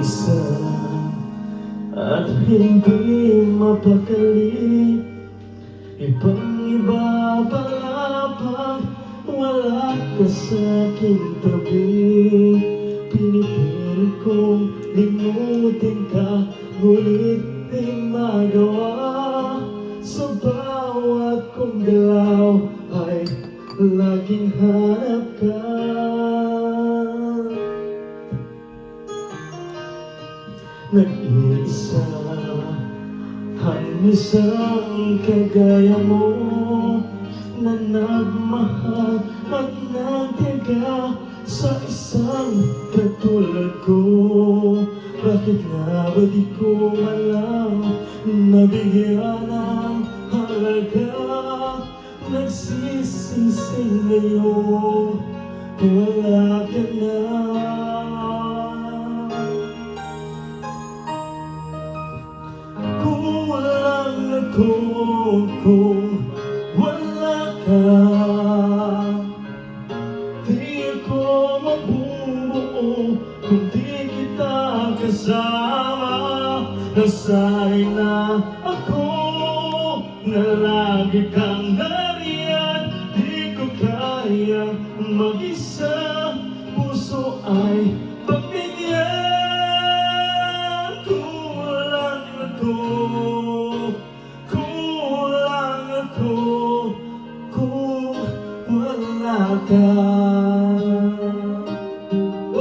isa at hindi mapakali. Ibang-iba pala pag wala ka sa'king tabi. Pinipilit kong limutin ka, ngunit di magawa. Sa bawat kong galaw ay laging hanap ka. Nag-iisa ang isang kagaya mo, na nagmahal at nagtiyaga sa isang katulad ko. Bakit nga ba di ko alam nabigyan ng halaga? Nagsisisi ngayon wala ka na. Kung wala ka, di ako mabubuo. Kung di kita kasama, nasanay na ako na lagi kang nariyan. Di ko kaya mag-isa, puso ay pagbigyan. Kulang ako.